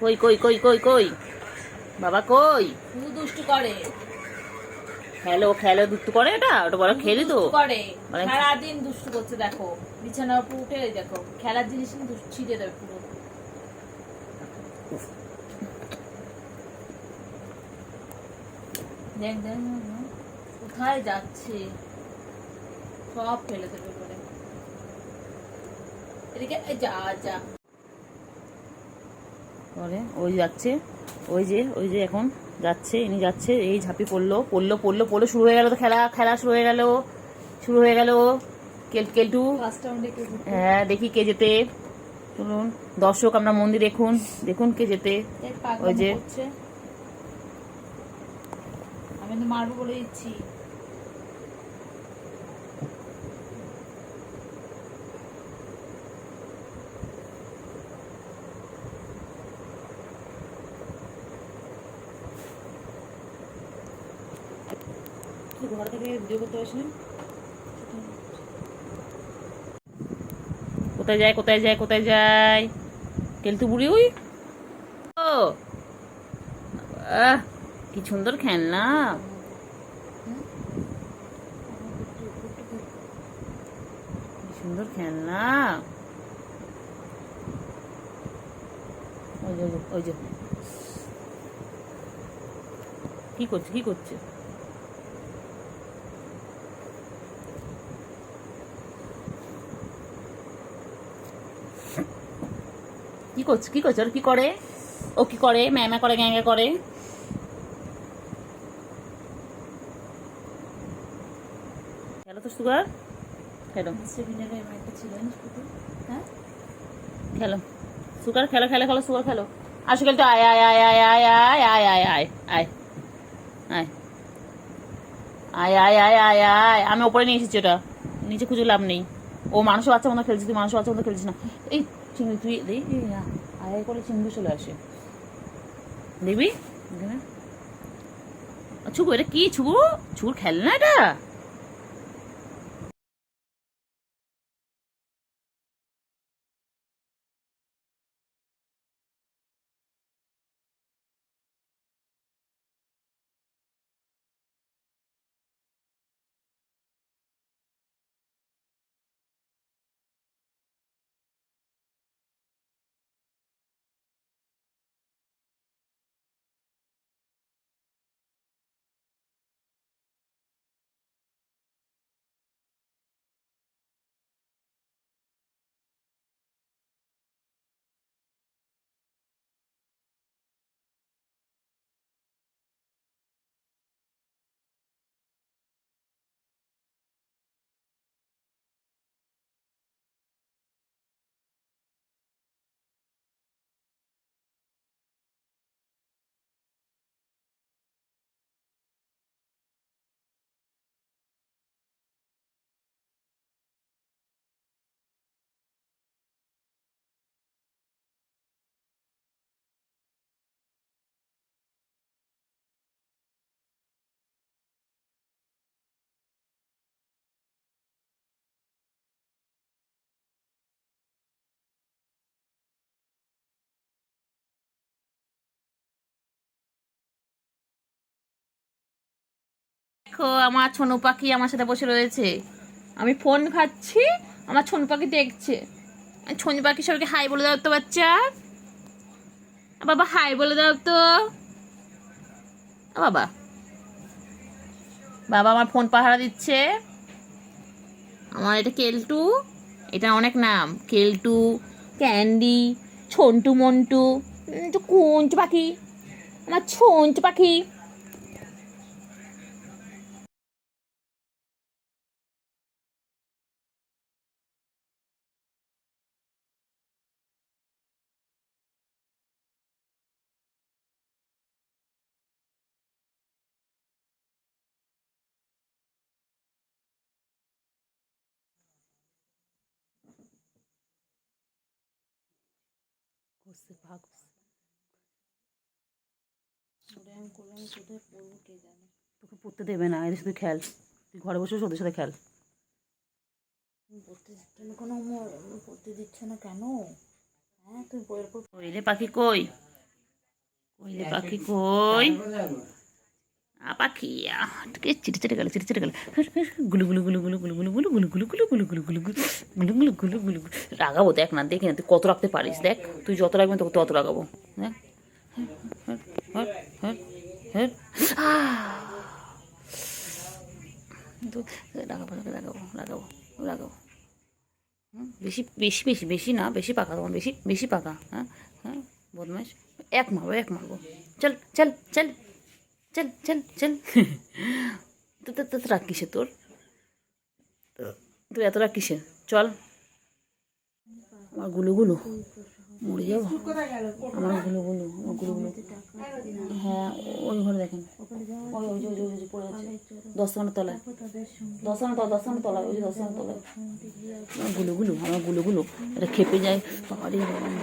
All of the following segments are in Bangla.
কই কই কই কই কই বাবা কই? শুধু দুষ্টু করে। খেলো খেলো, দুষ্টু করে, এটা ওটা বড় খেলি তো করে মানে। সারাদিন দুষ্টু করছে, দেখো বিছানার উপর উঠে দেখো খেলার জিনিস নিয়ে দুষ্টু ছিটে দেবে পুরো। দেখ দেখ কোথায় যাচ্ছে, সব ফেলে দেবে করে। এদিকে যা যা বলে ওই যাচ্ছে, ওই যে এখন যাচ্ছে, ইনি যাচ্ছে, এই ঝাঁপি পড়লো পড়লো পড়লো পড়লো, শুরু হয়ে গেল তো খেলা, খেলা শুরু হয়ে গেল, শুরু হয়ে গেল। কেলটু, হ্যাঁ দেখি কে যেতে। চলুন দর্শক, আমরা মন্দির দেখুন, দেখুন কে যেতে। ওই যে আমি তো মারবো বলে দিচ্ছি। ঘর থেকে ভিডিও করতে আসলেন, কোথায় যায় কোথায় যায় কোথায় যায় কেলটু বুড়ি? ওই ও কি সুন্দর খেলনা, কি সুন্দর খেলনা। ওই যে ওই যে কি করছে কি করছে? কি করছে কি করছে? ওর কি করে? ও কি করে? ম্যামা করে, গ্যাঙ্গা করে। খেলো তো সুগার, খেলো খেলো সুগার, খেলো খেলো খেলো সুগার খেলো। আসো খেলতো, আয় আয় আয় আয় আয় আয় আয় আয় আয় আয় আয় আয় আয় আয় আয় আয়। আমি ওপরে নিয়ে এসেছি, ওটা নিচে খুঁজে লাভ নেই। ও মানুষ বাচ্চা মতো খেলছিস, তুই মানুষ বাচ্চা মতো খেলছিস না। এই চিংড়ি তুই দেখি আয় করে চিংড়ি চলে আসে, দেখবি ছুবু, এটা কি ছুবু? ছুবুর খেলনা এটা? দেখো আমার ছোনু পাখি আমার সাথে বসে রয়েছে, আমি ফোন খাচ্ছি, আমার ছোনু পাখি দেখছে। ছোনু পাখি সবাইকে হাই বলে দাও তো বাচ্চা, বাবা হাই বলে দাও তো। বাবা, বাবা আমার ফোন পাহারা দিচ্ছে। আমার এটা কেলটু, এটা অনেক নাম, কেলটু, ক্যান্ডি, ছন্টু মন্টু, কুঞ্চ পাখি, আমার ছঞ্চ পাখি। তোকে পড়তে দেবে না, এদের সাথে খেল, তুই ঘরে বসে ওদের সাথে খেল। পড়তে দিচ্ছে না কেন? হ্যাঁ তুই বইয়ের পর কই রে পাখি কই? ওই পাখি কই পাখি চিটে চিটে গেল চিটে চিটে গেল গুলু গুলু গুলু গুলু গুলু গুলু গুলু গুলু গুলু গুলু গুলু গুলু গুলু গুলু গুলু গুলু গুলু গুলু রাগাবো দেখ না দেখি না তুই কত রাখতে পারিস দেখ তুই যত রাখবেন তোকে তত রাগাবো দেখ রাগাবো রাগাবো রাগাবো রাগাবো বেশি বেশি বেশি বেশি না বেশি পাকা তখন বেশি বেশি পাকা হ্যাঁ হ্যাঁ বদমাইশ এক মারবো চল চল চল চল চল চল তো রাগ কিসে তোর তুই এত রাগ কিসে চল আমার গুলো গুলো মরে যাবো আমার গুলো গুলো আমার গুলো গুলো হ্যাঁ ওই ঘরে দেখেন ওই ওই ওই ওই পড়ে আছে 10 টাকার তলায় 10 টাকার তলায় ওই যে 10 টাকার তলায় আমার গুলো গুলো আমার গুলো গুলো এটা খেপে যায় বাবারে খেপে যায়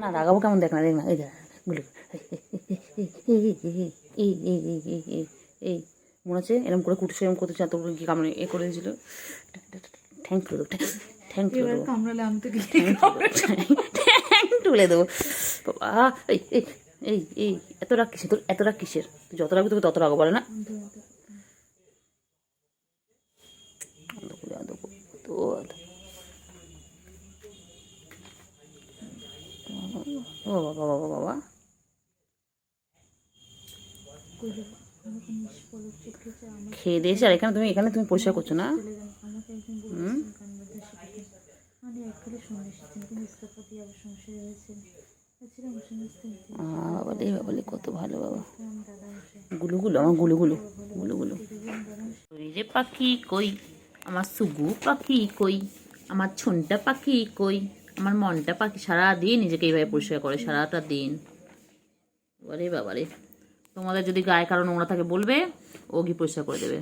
না রাগাবো কেমন দেখ না এই দেখ গুলো এই মনে হচ্ছে এরকম করে কুটুসে এরকম করতে চান তোর কি কামড়ে এ করে দিয়েছিল থ্যাংক ইউ ঠ্যাং তুলে দেবো বাবা এই এই এই এই এত রাগ কিসের তোর এত রাগ কিসের তুই যত রাখবি তোকে তত রাখবো বলে না বাবা বাবা বাবা খেয়ে দিয়েছি আর এখানে তুমি পরিষ্কার করছো না বাবা বাবা কত ভালো বাবা গুলু গুলো আমার গুলু গুলো গুলু গুলো ওই রে পাখি কই আমার সুগু পাখি কই আমার ছনটা পাখি কই আমার মনটা পাখি সারাদিন নিজেকে এইভাবে পরিষ্কার করে সারাটা দিন আরে বাবা রে তোমাদের যদি গায়ে কারো নোংরা থাকে বলবে ও গিয়ে পরিষ্কার করে দেবে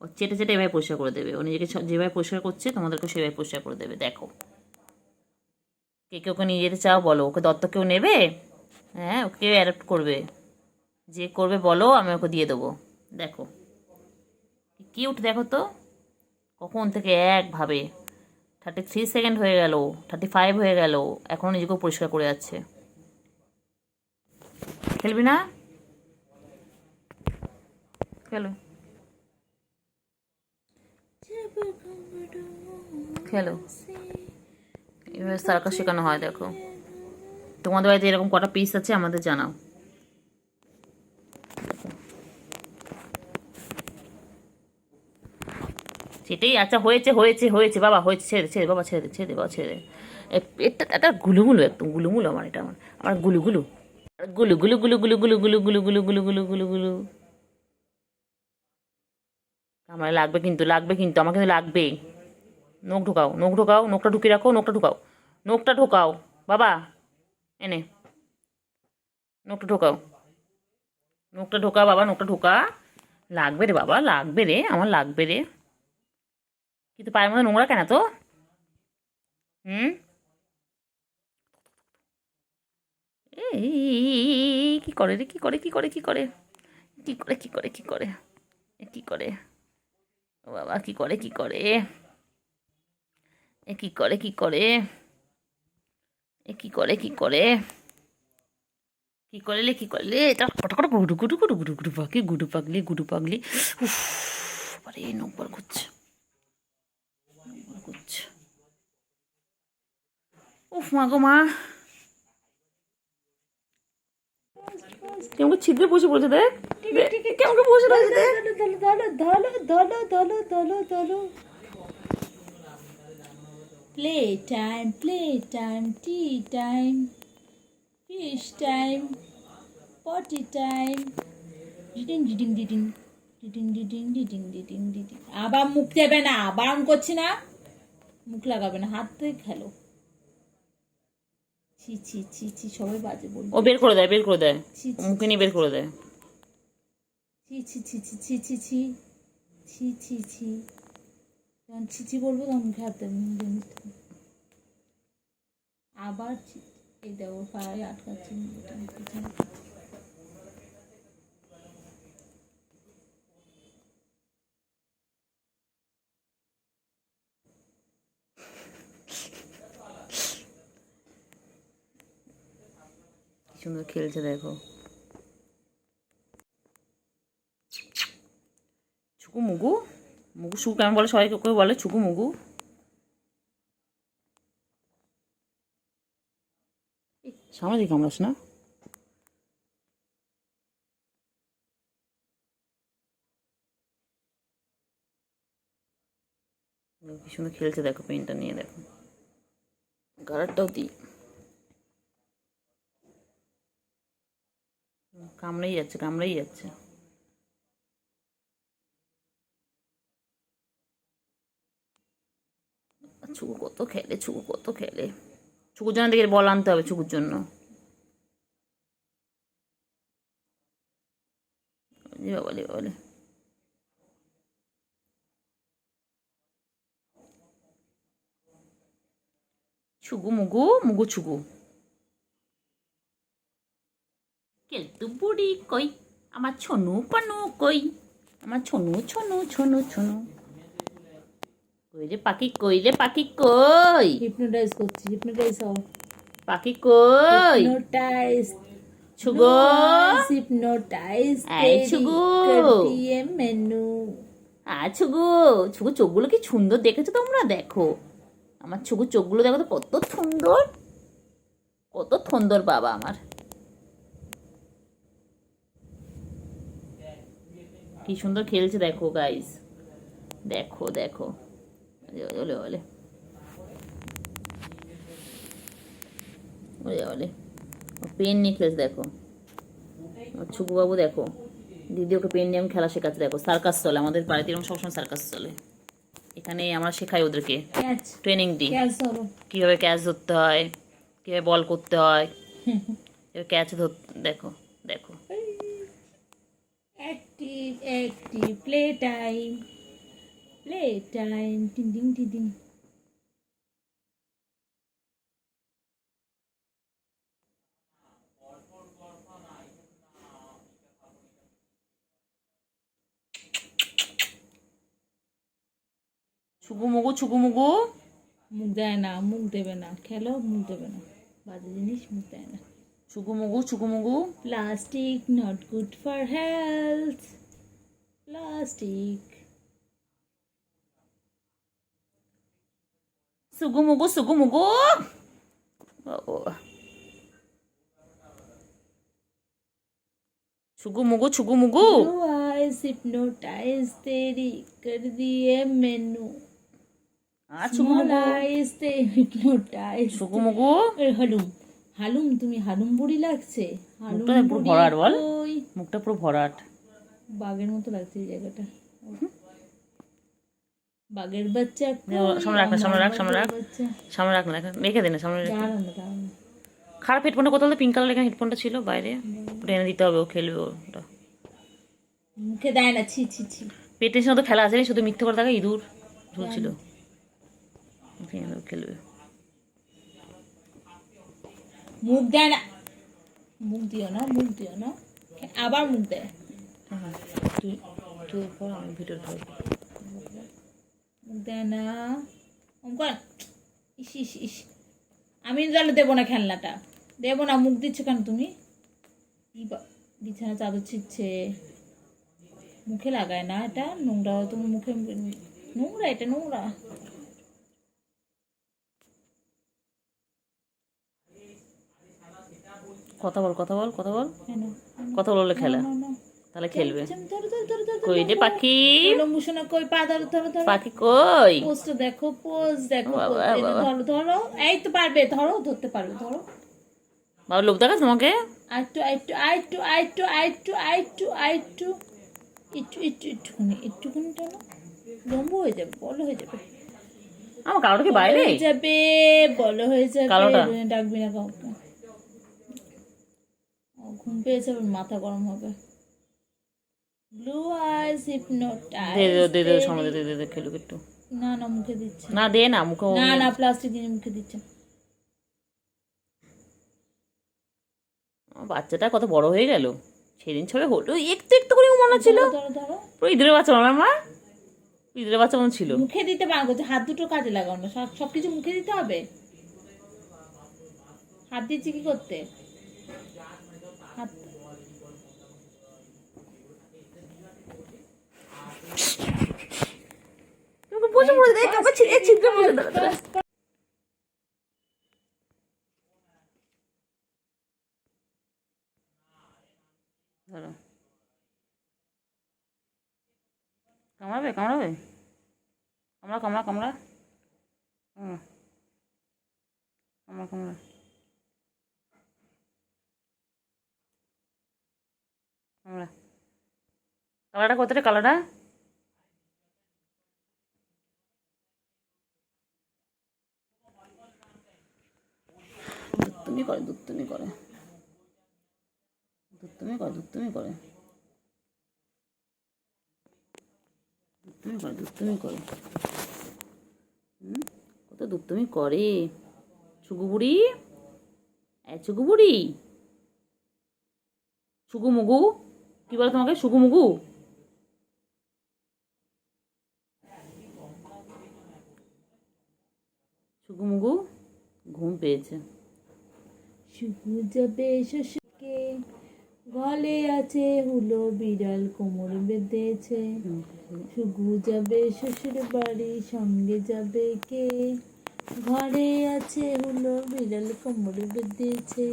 ও চেটে চেটে এভাবে পরিষ্কার করে দেবে ও নিজেকে যেভাবে পরিষ্কার করছে তোমাদেরকে সেভাবে পরিষ্কার করে দেবে দেখো কে কে ওকে নিয়ে যেতে চাও বলো ওকে দত্তক কেউ নেবে হ্যাঁ ওকে কেউ অ্যাডপ্ট করবে যে করবে বলো আমি ওকে দিয়ে দেবো দেখো কিউট দেখো তো কখন থেকে একভাবে 33 সেকেন্ড হয়ে গেল 35 হয়ে গেল এখনও নিজেকেও পরিষ্কার করে যাচ্ছে খেলবি না খেলো খেলো এভাবে সার্কাস শেখানো হয় দেখো তোমাদের বাড়িতে এরকম কটা পিস আছে আমাদের জানাও সেটাই আচ্ছা হয়েছে হয়েছে হয়েছে বাবা হয়েছে ছেড়ে ছেড়ে বাবা ছেড়ে ছেড়ে বাবা ছেড়ে এটা এটা গুলুগুলো একদম গুলুগুলো আমার এটা আমার গুলুগুলো গুলু গুলু গুলু গুলু গুলু গুলু গুলু গুলু গুলু গুলু গুলু গুলু আমার লাগবে কিন্তু আমার কিন্তু লাগবে নখ ঢোকাও নখটা ঢুকিয়ে রাখো নখটা ঢোকাও বাবা এনে নখটা ঢোকা বাবা নখটা ঢোকা লাগবে রে বাবা লাগবে রে আমার লাগবে রে কিন্তু পায়ের মধ্যে নোংরা কেন তো এই কি করে রে কি করে ও বাবা কি করে এ কি করে কি করলে এটা কটা গুডু গুডু গুডু গুডু গুডু পাগলি উফ আরে নকবার করছে উফ মা গো মা কেমন ছিদ্রে বসে পড়েছে দেখ কেমন বসে রয়েছে ধলো play time tea time fish time পটি টাইম ডিডিং আবার মুখ দেবে না বারণ করছি না মুখ লাগাবে না হাত থেকে খেলো ছি ছি ছি ছি সবাই বাজে বলবে ও বের করে দেয় মুখে নিয়ে বের করে দেয় ছি ছি ছি ছি ছি ছি ছি ছি ছি ছি যখন ছিচি বলবো তখন মুখে হাত দেবে আবার এই দেখো পায়ে আটকাচ্ছি কি সুন্দর খেলছে দেখো। ছুকু মুগু, মুগু সুকু কেমন বলে, সবাই কেউ বলে ছুকু মুগু। সামনে দিকে কামড়াস না। কি সুন্দর খেলছে দেখো, পেনটা নিয়ে দেখো, কালারটাও দিই। কামড়েই যাচ্ছে, কামড়েই যাচ্ছে। ছুকু কত খেলে, ছুকু কত খেলে। ছুকুর জন্য দেখে বল আনতে হবে, ছুকুর জন্য। বলে বলে ছুগু মুগু, মুগু ছুগু। কেলতু বুড়ি কই, আমার ছনু পানু কই, আমার ছনু ছনু ছনু ছনু। কই রে পাখি, কই রে পাখি কই, হিপনোটাইজ করছি, হিপনোটাইজ হও। পাখি কই, হিপনোটাইজ ছুগো, হিপনোটাইজ এই ছুগু, দিয়ে মেনু। ছুগু, ছুগু চোখগুলো কি সুন্দর দেখেছো তোমরা, দেখো আমার ছুগু চোখগুলো দেখো তো কত সুন্দর, কত সুন্দর বাবা আমার। কি সুন্দর খেলছে দেখো গাইস, দেখো দেখো। ওলে ওলে ওলে ওলে, পেন নিয়ে খেলছে দেখো ছুকু বাবু। দেখো দিদি ওকে পেন নিয়ে আমি খেলা শেখাচ্ছে দেখো। সার্কাস চলে আমাদের বাড়িতে, এরকম সবসময় সার্কাস চলে। এখানে আমরা শেখাই ওদেরকে, ক্যাচ, ট্রেনিং দিই ক্যাচ ধরো। কীভাবে ক্যাচ ধরতে হয়, কীভাবে বল করতে হয়, ক্যাচ ধর। দেখো দেখো, active active, play time, play time, টিং টিং টিং টিং। ছুকু মুগু, ছুকু মুগু। মুখ দেয় না, মুখ দেবে না, খেলো মুখ দেবে না, বাজে জিনিস মুখ দেয় না। ছুকু মুগু, ছুকু মুগু। Plastic not good for health, plastic. সুগু মুগু, সুগু মুগু। छुगु मुगु, छुगु मुगु। Blue eyes hypnotize तेरी कर दिए मैनू। छुगु Small मुगु, eyes ते hypnotize। छुगु मुगु। হালুম, হালুম তুমি হালুম বুড়ি লাগছে। হালুম মুখটা পুরো ভরাট বল, ওই মুখটা পুরো ভরাট, বাঘের মতো লাগছে এই জায়গাটা। বাঘের বাচ্চা সামনে রাখ না, সামনে রাখ, সামনে রাখ, সামনে রাখ না, রেখে দে না, সামনে রেখে। দাঁড়ান না, দাঁড়ান না। খারাপ হেডফোনটা কোথাও পিঙ্ক কালার এখানে হেডফোনটা ছিল বাইরে, ওটা এনে দিতে হবে, ও খেলবে ওটা। মুখে দেয় না, ছি ছি ছি। পেটের সাথে খেলা আছে, শুধু মিথ্যে করে থাকে, ইঁদুর ঝুলছিল, খেলবে। মুখ দেয় না, মুখ দিও না, মুখ দিও না, আবার মুখ দেয়। তুই তুই পর, আমি ভিডিও ধর। মুখ দেয় না, অঙ্কন। ইস ইস ইস, আমি তাহলে দেবো না খেলনাটা, দেবো না। মুখ দিচ্ছ কেন তুমি? বিছানা চাদর ছিচ্ছে, মুখে লাগায় না, এটা নোংরা, তোমার মুখে নোংরা, এটা নোংরা। কথা বল, কথা বল, কথা বল, কেন? কথা বললে খেলা, তাহলে খেলবে। কই রে পাখি, লম্বুসোনা কই, পা ধরো ধরো ধরো, পাখি কই, পোস্ট দেখো, পোজ দেখো, বাবা, pose। এই যে বাবা। ধরো ধরো, এই তো পারবে, ধরো, ধরতে পারবে, ধরো। বাবা লোক দেখাস তোমাকে, আইটু আইটু আইটু আইটু আইটু আইটু আইটু, একটু একটু একটুখানি, একটুখানি টানো, লম্বু হয়ে যাবে, বড় হয়ে যাবে। আমার কালোটা কি বাইরে, হয়ে যাবে, বড় হয়ে যাবে। কালোটা? ডাকবি না কাউকে। ঘুম পেয়েছে, মাথা গরম হবে। Blue eyes hypnotise. দে দে দে দে, সামনে দে দে দে, খেলুক একটু। না না, মুখে দিচ্ছে না দে না, মুখে না, না প্লাস্টিক দিয়ে মুখে দিচ্ছে। বাচ্চাটা কত বড় হয়ে গেল, সেদিন ছবে হলো একটু একটু করে মনে ছিল, ধরো ধরো, পুরো ইঁদুরের বাচ্চা আমার মা, ইঁদুরের বাচ্চা মনে ছিল। মুখে দিতে পারো করছে, হাত দুটো কাজে লাগাও না, সবকিছু মুখে দিতে হবে। হাত দিচ্ছি কি করতে? হাত তোমাকে বসে পড়ে দেয়, তোমাকে ছিপকে বসে দাঁড়া। ধরো, কামড়াবে কামড়াবে, কামড়া কামড়া কামড়া, কামড়া কামড়া। কামড়া, কালারটা কোথায় কালারটা? দুত্তুমি করে, দুত্তুমি করে, দুত্তুমি করে, দুত্তুমি করে, দুত্তুমি করে, দুত্তুমি করে। কত দুত্তুমি করে ছুগু বুড়ি, ছুগু বুড়ি, ছুগু মুগু, কি বলে তোমাকে, ছুগু মুগু? ছুগু মুগু ঘুম পেয়েছে। শুকু যাবে শ্বশুরকে, গলে আছে হুলো, বিড়াল কোমর বেঁধেছে। শুকু যাবে শ্বশুর বাড়ি, সঙ্গে যাবে কে? ঘরে আছে হুলো, বিড়াল কোমর বেঁধেছে।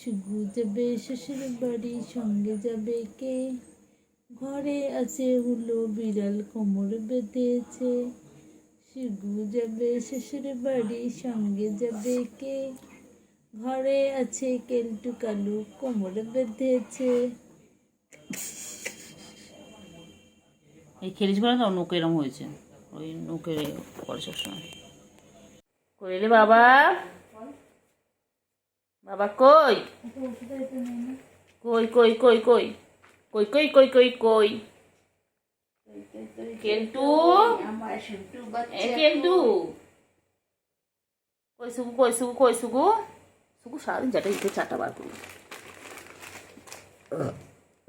শুকু যাবে শ্বশুর বাড়ি, সঙ্গে যাবে কে? ঘরে আছে হুলো, বিড়াল কোমর বেঁধেছে। শুকু যাবে শ্বশুর বাড়ি, সঙ্গে যাবে কে? ঘরে আছে কেলটু কালু, কোমর বেঁধেছে। এই খেলিস বলে তো নৌকে এরম হয়েছে, ওই নৌকে করে সবসময়। কই রে বাবা, বাবা কই, কই কই কই কই কই কই কই কই কই, কেলটু, এ কেলটু, কই সুগু, কই সুগু, কই সুগু? সুগু সারাদিন চাটা দিতে, চাটা বার করবো,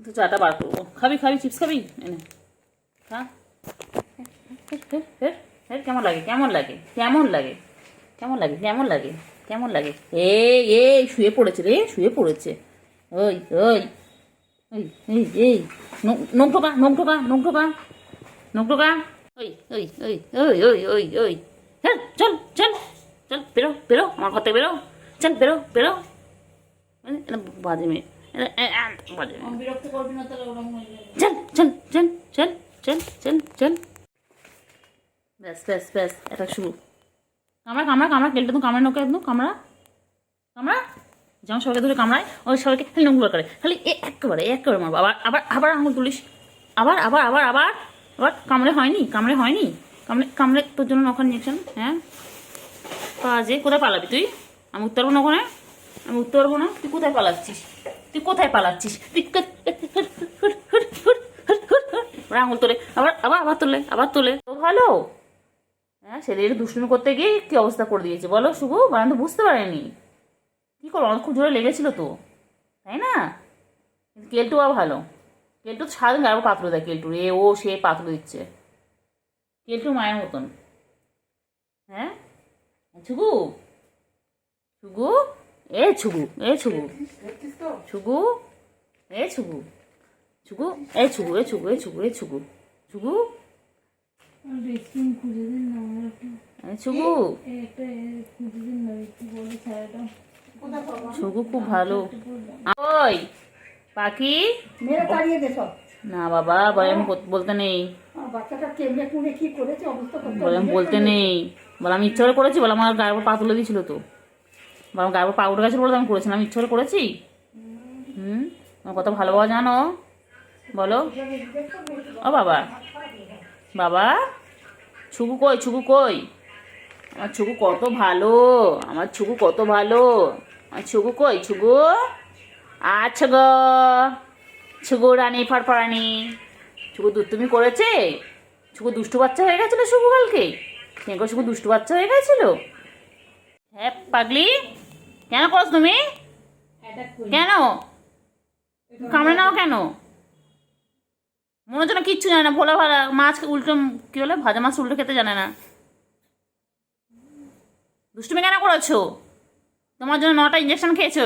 তো চাটা বার করবো। খাবি খাবি চিপস খাবি, এনে খা। কেমন লাগে, কেমন লাগে, কেমন লাগে, কেমন লাগে, কেমন লাগে, কেমন লাগে? এই শুয়ে পড়েছে রে, শুয়ে পড়েছে। ওই ওই ওই এই এই নখ ঢোকা, নখ ঢোকা, নখ ঢোকা, নখ ঢোকা। ওই ওই ওই ওই ওই ওই ওই, হ্যাঁ চল চল চল, বেরো বেরো, আমার ঘর থেকে বেরো, চল বেরো বেরো। বাজে মেয়ে, বাজে মেয়ে। বিরক্ত করবি না তাহলে, ওরকম হয়ে যাবে। চল চল চল চল চল চল চল, ব্যাস ব্যাস ব্যাস, এটা শুরু। কামড়া কামড়া কামড়া, কেলটা তো কামড়া, নোকে একদম কামড়া কামড়া, যেমন সবাইকে ধরে কামড়ায়, ওই সবাইকে খালি নোংগুলো করে, খালি একেবারে একেবারে মারবো। আবার আবার আবার আঙুল তুলিস, আবার আবার আবার আবার আবার। কামড়ে হয়নি, কামড়ে হয়নি, কামড়ে কামড়ে তোর জন্য নখান নিয়েছেন। হ্যাঁ কাজে, কোথায় পালাবি তুই? আমি উঠতে পারবো না ওখানে, আমি উঠতে পারবো না। তুই কোথায় পালাচ্ছিস, তুই কোথায় পালাচ্ছিস? তুই আঙুল তোলে, আবার আবার আবার তোলে, আবার তোলে। তো ভালো, হ্যাঁ ছেলের দুষ্টুমি করতে গিয়ে কি অবস্থা করে দিয়েছে বলো শুভ? বারান তো বুঝতে পারেনি কি করো, আমার খুব জোরে লেগেছিল তো, তাই না? কিন্তু কেলটু আর ভালো, কেলটু তো সারাদিন গায়ে পাতলো দেয়, কেলটু এ ও সে পাতলো দিচ্ছে, কেলটু মায়ের মতন। হ্যাঁ ছুগু, ছুগু, এ ছুগু, এ ছুগু, ছুগু, এ ছুগু, ছুগু, এ ছুগু, এ ছুগু, এ ছুগু, এ ছুগু, ছুগু, রেস্টুরেন্ট খুঁজে দিন না আমার একটা, ছুগু। একটা খুঁজে দিন না, একটু বলে ছায়াটা। ছুগু খুব ভালো। ওই পাখি, মেরে তাড়িয়ে দে সব। না বাবা আমি বলতে নেই, বাচ্চাটা কেমনে কুড়ে কি করেছে অবস্থা করতে বলে আমি বলতে নেই, বলে আমি ইচ্ছা করে করেছি, বলে আমার গায়ের উপর পা তুলে দিয়েছিল তো, বলে আমার গায়ের উপর পা উঠে গেছিল বলে আমি করেছিলাম, আমি ইচ্ছা করে করেছি। আমার কত ভালো বাবা জানো, বলো। ও বাবা, বাবা ছুগু কই, ছুগু কই, আমার ছুগু কত ভালো, আমার ছুগু কত ভালো, আমার ছুগু কই, ছুগু আচ্ছা গো, ছুগু রানী ফারফারানি, ছুগু দুষ্টুমি করেছে, ছুগু দুষ্টু বাচ্চা হয়ে গেছিল শুভু কালকে, কেন শুভু দুষ্টু বাচ্চা হয়ে গেছিল? হ্যাঁ পাগলি, কেন করছ তুমি, কেন কামড়ে নাও কেন? মনে হচ্ছে না কিচ্ছু জানে না, ভোলা ভালা মাছ উল্টো, কি বলে ভাজা মাছ উল্টো খেতে জানে না। দুষ্টুমি কেন করেছো? তোমার জন্য 9টা ইঞ্জেকশন খেয়েছো।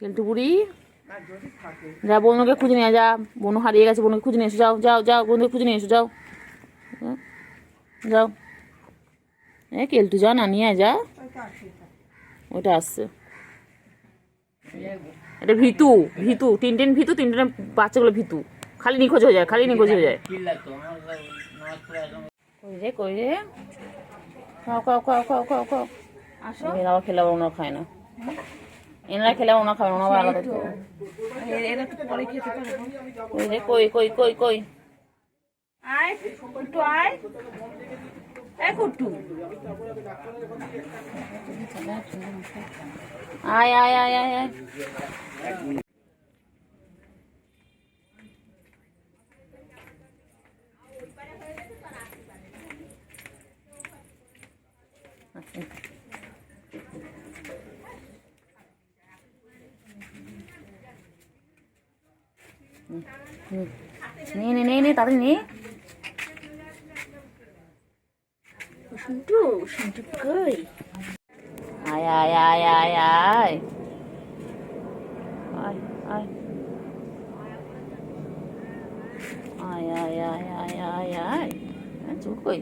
কেলটু বুড়ি যা বনুকে খুঁজে নিয়ে যা, বনু হারিয়ে গেছে, বনুকে খুঁজে নিয়ে এসো, যাও যাও যাও, বনুকে খুঁজে নিয়ে এসো, যাও যাও। কেলটু যা না নিয়ে যা, ওটা আসছে। এটা ভিতু, ভিতু টিনটিন ভিতু, টিনটিনের বাচ্চাগুলো ভিতু, খালি নিখোঁজ হয়ে যায়, খালি নিখোঁজ হয়ে যায়। কই রে কই রে, খাও খাও খাও খাও খাও খাও। আসো, এরাও খেলাবো, ওনারা খায় না, এনারা খেলাবো, ওনা খাবে না, ওনারা আলাদা খাবে। এরা তো পরে খেতে পারবো। কই রে কই কই কই কই, আয় কুট্টু আয়, এই কুট্টু আয় আয় আয় আয় আয়। নে নে নে নে তাড়াতাড়ি নে। শুনটু শুনটু কই, আয় আয় আয় আয় আয় আয় আয় আয় আয় আয় আয় আয় আয়, চুপ কই।